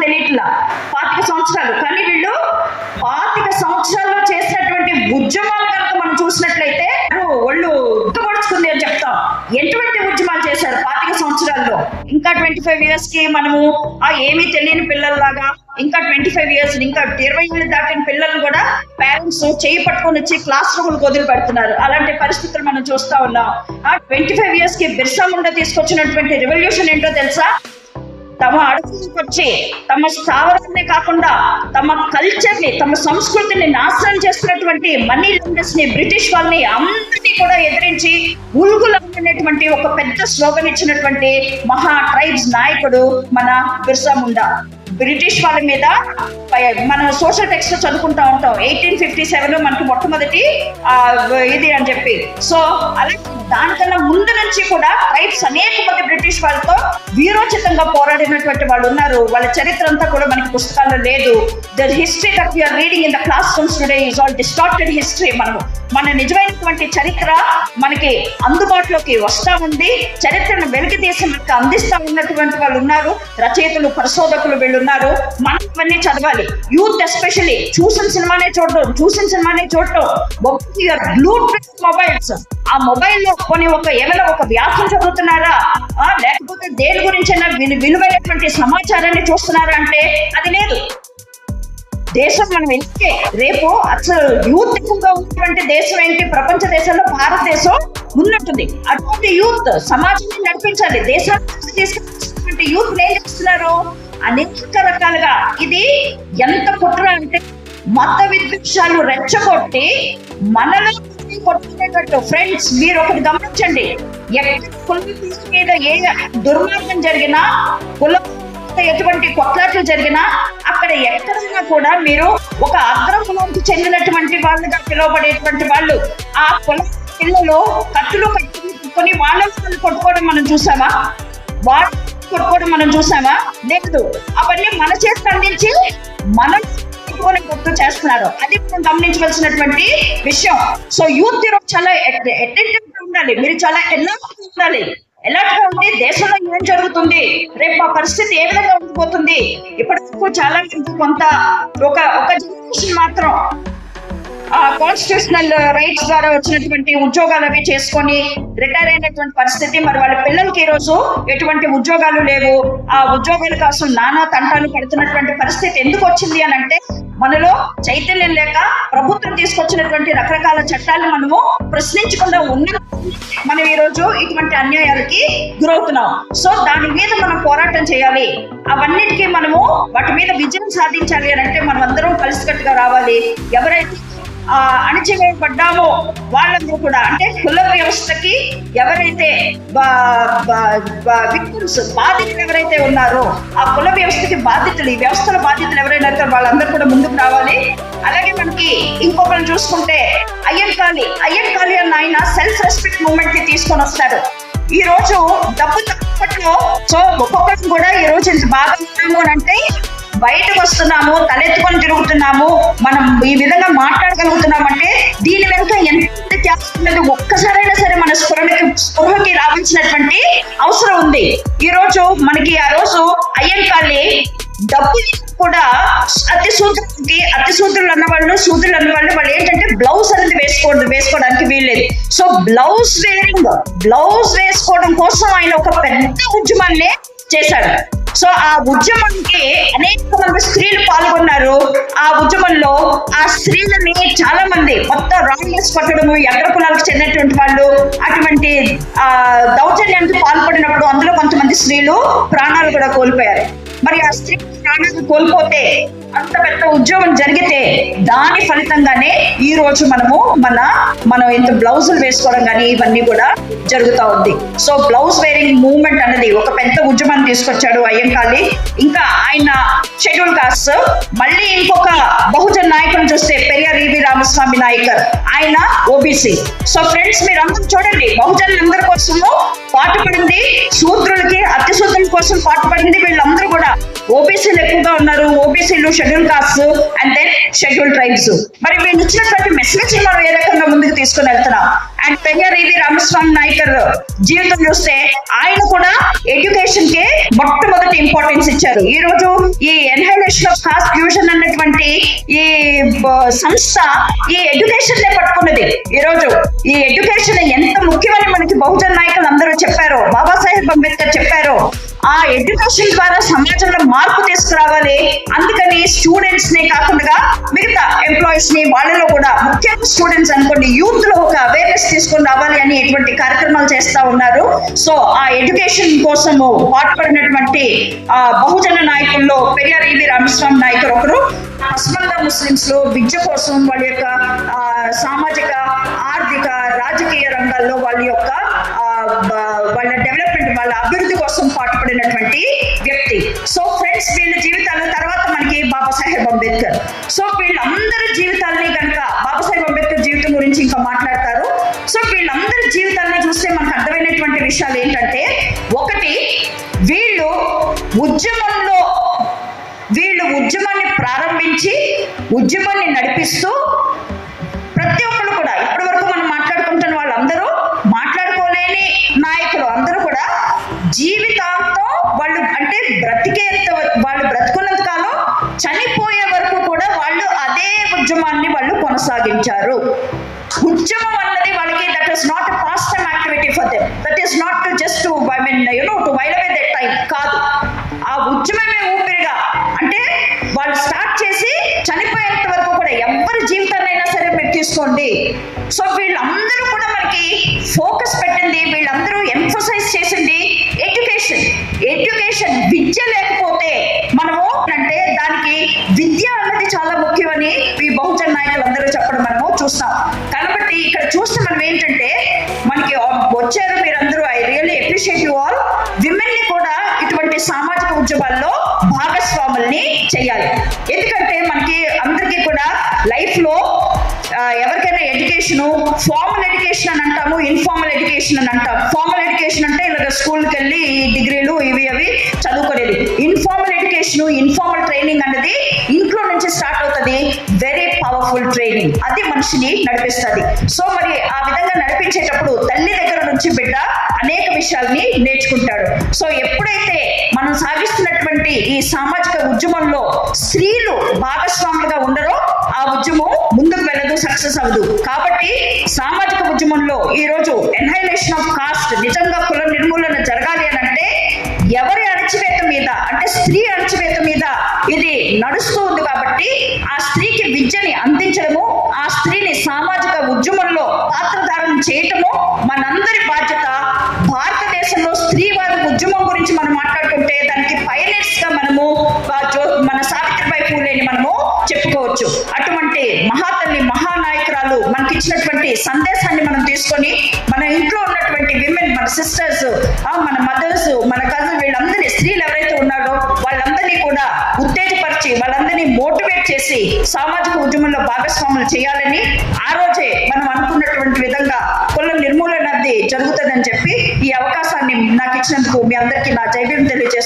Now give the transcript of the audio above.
తెలియట్లా 25 సంవత్సరాలు. కానీ వీళ్ళు 25 సంవత్సరాల్లో చేసినటువంటి ఉద్యమాలు కనుక మనం చూసినట్లయితే ఒళ్ళు ఉత్తపడుచుకుంది అని చెప్తాం. ఎటువంటి ఉద్యమాలు చేశారు 25 సంవత్సరాల్లో. ఇంకా 25 years కి మనము ఏమీ తెలియని పిల్లల్లాగా, ఇంకా 25 years ఇంకా 20 ఏళ్ళు దాటిన పిల్లలు కూడా పేరెంట్స్ చేయి పట్టుకొని వచ్చి క్లాస్ రూములకు వదిలి పెడుతున్నారు. అలాంటి పరిస్థితులు మనం చూస్తా ఉన్నాం. 25 years కి బిర్సా ముండా తీసుకొచ్చినటువంటి రెవల్యూషన్ ఏంటో తెలుసా? తమ అడుగులకు వచ్చి తమ స్థావరాన్ని కాకుండా తమ కల్చర్ని, తమ సంస్కృతిని నాశనం చేస్తున్నటువంటి మనీ లాండర్స్ ని, బ్రిటిష్ వాళ్ళని అందరినీ కూడా ఎదిరించి ఉల్గులనేటువంటి ఒక పెద్ద స్లోగన్ ఇచ్చినటువంటి మహా ట్రైబ్స్ నాయకుడు మన బిర్సా ముండా. బ్రిటిష్ వాళ్ళ మీద మనం సోషల్ టెక్స్ట్ చదువుకుంటా ఉంటాం. 1857 మనకి మొట్టమొదటి ఇది అని చెప్పి. సో అలాగే దానికన్నా ముందు నుంచి కూడా ట్రైబ్స్ అనేక మంది బ్రిటిష్ వాళ్ళతో వీరోచితంగా పోరాడినటువంటి వాళ్ళు ఉన్నారు. వాళ్ళ చరిత్ర అంతా కూడా మనకి పుస్తకాల్లో లేదు. The history that we are reading in the classrooms today is all distorted history. మన నిజమైనటువంటి చరిత్ర మనకి అందుబాటులోకి వస్తా ఉంది. చరిత్రను వెలికి తీసి మనకు అందిస్తా ఉన్నటువంటి వాళ్ళు ఉన్నారు, రచయితలు, పరిశోధకులు వీళ్ళు ఉన్నారు. మనం ఇవన్నీ చదవాలి. యూత్ ఎస్పెషల్లీ చూసిన సినిమానే చూడటం మొబైల్స్. ఆ మొబైల్లో ఏమైనా ఒక వ్యాసం చదువుతున్నారా, లేకపోతే దేని గురించైనా విలువైనటువంటి సమాచారాన్ని చూస్తున్నారా అంటే అది లేదు. దేశం మనం వెళ్తే రేపు అసలు యూత్ ఎక్కువగా ఉన్నటువంటి దేశం ఏంటి? ప్రపంచ దేశాల్లో భారతదేశం ఉన్నట్టుంది. అటువంటి యూత్ సమాజాన్ని నడిపించాలి. దేశాన్ని తీసుకెళ్ళినటువంటి యూత్ ఏం చేస్తున్నారు? అనేక రకాలుగా ఇది ఎంత కుట్ర అంటే మత విద్వేషాలు రెచ్చగొట్టి మనలో కొట్టుకునేటట్టు. ఫ్రెండ్స్, మీరు ఒకటి గమనించండి. ఎక్కడ కులం మీద ఏ దుర్మార్గం జరిగినా, కులం ఎటువంటి కొట్లాట్లు జరిగినా అక్కడ ఎక్కడైనా కూడా మీరు ఒక అగ్రకులానికి చెందినటువంటి వాళ్ళుగా పిలువబడేటువంటి వాళ్ళు ఆ కుల పిల్లలు కత్తులు కట్టుకొని వాళ్ళని కొట్టుకోవడం మనం చూసామా? వాళ్ళు కొట్టుకోవడం మనం చూసామా? లేదు. అవన్నీ మన చేతి అందించి మనం గుర్తు చేస్తున్నారు. అది మనం గమనించవలసినటువంటి విషయం. సో యూత్ ఈరోజు చాలా అటెంటివ్ గా ఉండాలి. మీరు చాలా ఎలాంటి ఉండాలి. ఎలాంటిగా ఉండి దేశంలో ఏం జరుగుతుంది, రేపు ఆ పరిస్థితి ఏ విధంగా ఉండిపోతుంది. ఇప్పటివరకు చాలా మంది కొంత ఒక జనరేషన్ మాత్రం కాన్స్టిట్యూషనల్ రైట్స్ ద్వారా వచ్చినటువంటి ఉద్యోగాలు అవి చేసుకొని రిటైర్ అయినటువంటి పరిస్థితి. మరి వాళ్ళ పిల్లలకి ఈ రోజు ఎటువంటి ఉద్యోగాలు లేవు. ఆ ఉద్యోగాల కోసం నానా తంటాలు పడుతున్నటువంటి పరిస్థితి ఎందుకు వచ్చింది అని అంటే మనలో చైతన్యం లేక ప్రభుత్వం తీసుకొచ్చినటువంటి రకరకాల చట్టాలు మనము ప్రశ్నించకుండా ఉన్న మనం ఈ రోజు ఇటువంటి అన్యాయాలకి గురవుతున్నాం. సో దాని మీద మనం పోరాటం చేయాలి. అవన్నిటికీ మనము వాటి మీద విజయం సాధించాలి అని అంటే మనం అందరం కలిసికట్టుగా రావాలి. ఎవరైతే అణచివేయబడ్డామో వాళ్ళందరూ కూడా, అంటే కుల వ్యవస్థకి ఎవరైతే విక్టిమ్స్, బాధితులు ఎవరైతే ఉన్నారో ఆ కుల వ్యవస్థకి బాధితులు, ఈ వ్యవస్థల బాధితులు ఎవరైనా వాళ్ళందరూ కూడా ముందుకు రావాలి. అలాగే మనకి ఇంకొకరు చూసుకుంటే అయ్యన్ కాళీ అన్న ఆయన సెల్ఫ్ రెస్పెక్ట్ మూవ్మెంట్ కి తీసుకొని వస్తారు. ఈ రోజు డబ్బు తప్పట్లో సో ఒక్కొక్కరు కూడా ఈ రోజు ఇంత బాగా ఉన్నాము అని అంటే బయటకు వస్తున్నాము, తలెత్తుకొని తిరుగుతున్నాము, మనం ఈ విధంగా మాట్లాడగలుగుతున్నామంటే దీని వెనుక ఎంత త్యాగం ఒక్కసారైనా సరే మన స్పృహకి రావాల్సినటువంటి అవసరం ఉంది. ఈ రోజు మనకి ఆ రోజు అయ్యన్ కాళీ డబ్బు కూడా అతి సూత్రులు అన్నవాళ్ళు, సూత్రులు అన్నవాళ్ళు వాళ్ళు ఏంటంటే బ్లౌజ్ అనేది వేసుకోవడానికి వీల్లేదు. సో బ్లౌజ్ వేసుకోవడం కోసం ఆయన ఒక పెద్ద ఉద్యమాన్ని చేశాడు. సో ఆ ఉద్యమానికి అనేక మంది స్త్రీలు పాల్గొన్నారు. ఆ ఉద్యమంలో ఆ స్త్రీలని చాలా మంది మొత్తం రాంగ్నెస్ పట్టడము, అగ్ర కులాలకు చెందినటువంటి వాళ్ళు అటువంటి దౌర్జన్యానికి పాల్పడినప్పుడు అందులో కొంతమంది స్త్రీలు ప్రాణాలు కూడా కోల్పోయారు. మరి ఆ స్త్రీ ప్రాణాలు కోల్పోతే అంత పెద్ద ఉద్యోగం జరిగితే దాని ఫలితంగానే ఈ రోజు మనం ఇంత బ్లౌజులు వేసుకోవడం కానీ ఇవన్నీ కూడా జరుగుతూ ఉంది. సో బ్లౌజ్ వేరింగ్ మూవ్మెంట్ అనేది ఒక పెద్ద ఉద్యమాన్ని తీసుకొచ్చాడు అయ్యన్ కాళీ. ఇంకా ఆయన షెడ్యూల్ కాస్ట్, మళ్ళీ ఇంకొక బహుజన్ నాయకులు చూస్తే పెరియార్ ఈవి రామస్వామి నాయకర్, ఆయన ఓబీసీ. సో ఫ్రెండ్స్, మీరు అందరూ చూడండి, బహుజనులందరి కోసము పాటుపడింది, శూద్రులకి అతి శూద్రుల కోసం పాటుపడింది వీళ్ళందరూ కూడా. ఓబీసీలు ఎక్కువగా ఉన్నారు, ఓబీసీలు, schedule caste and then schedule tribes. మరి వీళ్ళు ఇచ్చినటువంటి మెసేజ్ మనం ఏ రకంగా ముందుకు తీసుకుని వెళ్తున్నాం. అండ్ పెరియార్ ఈవి రామస్వామి నాయకర్ జీవితం చూస్తే ఆయన కూడా ఎడ్యుకేషన్ కి మొట్టమొదటి ఇంపార్టెన్స్ ఇచ్చారు. ఈ రోజు ఈ ఎన్హైలేషన్ ఆఫ్ కాస్ట్ ఫ్యూజన్ అన్నటువంటి ఈ సంస్థ ఈ ఎడ్యుకేషన్ నే పట్టుకున్నది. ఈరోజు ఈ ఎడ్యుకేషన్ ఎంత ముఖ్యమని మనకి బహుజన నాయకులు అందరూ చెప్పారో, బాబాసాహెబ్ అంబేద్కర్ చెప్పారో, ఆ ఎడ్యుకేషన్ ద్వారా సమాజంలో మార్పు తీసుకురావాలి. అందుకని స్టూడెంట్స్ నే కాకుండా మిగతా ఎంప్లాయీస్ ని, వాళ్ళలో కూడా ముఖ్యంగా స్టూడెంట్స్ అనుకోండి, యూత్ లో ఒక అవేర్నెస్ తీసుకొని రావాలి అని ఇటువంటి కార్యక్రమాలు చేస్తా ఉన్నారు. సో ఆ ఎడ్యుకేషన్ కోసము పాటుపడినటువంటి బహుజన నాయకుల్లో పెరియార్ ఈవి రామస్వామి నాయకులు ఒకరు. పస్మంద ముస్లిమ్స్ లో విద్య కోసం వాళ్ళ యొక్క సామాజిక, ఆర్థిక, రాజకీయ రంగాల్లో వాళ్ళ డెవలప్మెంట్, వాళ్ళ అభివృద్ధి కోసం పాటుపడినటువంటి వ్యక్తి. సో ఫ్రెండ్స్, వీళ్ళ జీవితాల తర్వాత మనకి బాబాసాహెబ్ అంబేద్కర్. సో వీళ్ళందరి జీవితాలని కనుక బాబాసాహెబ్ అంబేద్కర్ జీవితం గురించి ఇంకా మాట్లాడతారు. సో వీళ్ళందరి జీవితాలని చూస్తే మనకు అర్థమైనటువంటి విషయాలు ఏంటంటే, ఒకటి, వీళ్ళు ఉద్యమాన్ని ప్రారంభించి ఉద్యమాన్ని నడిపిస్తూ ప్రతి ఒక్కరు కూడా ఇప్పటి వరకు మనం మాట్లాడుకుంటున్న వాళ్ళందరూ మాట్లాడుకోలేని నాయకులు అందరూ కూడా జీవితాంతం వాళ్ళు అంటే వాళ్ళు బ్రతుకున్నంత కాలం చనిపోయే వరకు కూడా వాళ్ళు అదే ఉద్యమాన్ని వాళ్ళు కొనసాగించారు. ఉద్యమం అన్నది వాళ్ళకి that is not a past time activity for them, that is not to just to to while away that time కాదు. ఆ ఉద్యమమే ఊపిరిగా, అంటే వాళ్ళు స్టార్ట్ చేసి చనిపోయేంత వరకు కూడా ఎవరి జీవితాన్నైనా సరే మీరు తీసుకోండి. సో వీళ్ళందరూ కూడా మనకి ఫోకస్ పెట్టింది, వీళ్ళందరూ ఎంఫసైజ్ చేసింది ఎడ్యుకేషన్. విద్య లేకపోతే మనము అంటే దానికి విద్య అన్నది చాలా ముఖ్యమని ఈ బహుజన నాయకులు అందరూ చెప్పడం మనము చూస్తాం. కాబట్టి ఇక్కడ చూస్తే మనం ఏంటంటే, మనకి వచ్చారు మీరందరూ, I really appreciate you all. Women ని కూడా ఇటువంటి సామాజిక ఉద్యమాల్లో భాగస్వాముల్ని చేయాలి. ఎందుకంటే మనకి అందరికీ కూడా లైఫ్ లో ఎవరికైనా ఎడ్యుకేషన్, ఫార్మల్ ఎడ్యుకేషన్ అని అంటాము, ఇన్ఫార్మల్ ఎడ్యుకేషన్ అని అంటాం. ఫార్మల్ ఎడ్యుకేషన్ అంటే ఇలాగ స్కూల్కి వెళ్ళి డిగ్రీలు ఇవి చదువుకునేది. ఇన్ఫార్మల్ ఎడ్యుకేషన్, ఇన్ఫార్మల్ ట్రైనింగ్ అనేది ఇంట్లో నుంచి స్టార్ట్ అవుతుంది. వెరీ పవర్ఫుల్ ట్రైనింగ్, అది మనిషిని నడిపిస్తుంది. సో మరి ఆ విధంగా నడిపించేటప్పుడు తల్లి దగ్గర నుంచి బిడ్డ అనేక విషయాల్ని నేర్చుకుంటాడు. సో ఎప్పుడైతే మనం సాగిస్తున్నటువంటి ఈ సామాజిక ఉద్యమంలో స్త్రీలు భాగస్వాములుగా ఉండరో ఆ ఉద్యమం ముందుకు వెళ్ళదు, సక్సెస్ అవ్వదు. కాబట్టి సామాజిక ఉద్యమంలో ఈ రోజు ఎన్హైలేషన్ ఆఫ్ కాస్ట్, నిజంగా కుల నిర్మూలన జరగాలి అని అంటే ఎవరి అణచివేత మీద, అంటే స్త్రీ అణచివేత మీద ఇది నడుస్తూ ఉంది. కాబట్టి ఆ స్త్రీకి విద్యని అందించడము, ఆ స్త్రీని సామాజిక ఉద్యమంలో పాత్రధారణ చేయటము మనందరి బాధ్యత. భారతదేశంలో స్త్రీవాద ఉద్యమం గురించి మనం మాట్లాడుకుంటే దానికి పైనర్స్ గా మనము మన సావిత్రిబాయి పూలేని మనము చెప్పుకోవచ్చు. అటువంటి మహాతల్లి, మహానాయకురాలు మనకి ఇచ్చినటువంటి సందేశాన్ని మనం తీసుకొని మన ఇంట్లో ఉన్నటువంటి విమెన్, మన సిస్టర్స్, మన మదర్స్, మన కజిన్, వీళ్ళందరినీ, స్త్రీలు ఎవరైతే ఉన్నారో వాళ్ళందరినీ కూడా ఉత్తేజపరిచి వాళ్ళందరినీ మోటివేట్ చేసి సామాజిక ఉద్యమంలో భాగస్వాములు చేయాలని, ఆ రోజే మనం అనుకున్నటువంటి విధంగా కుల నిర్మూలన జరుగుతుందని చెప్పి ఈ అవకాశాన్ని నాకు ఇచ్చినందుకు మీ అందరికీ నా జైభీం తెలియజేస్తాను.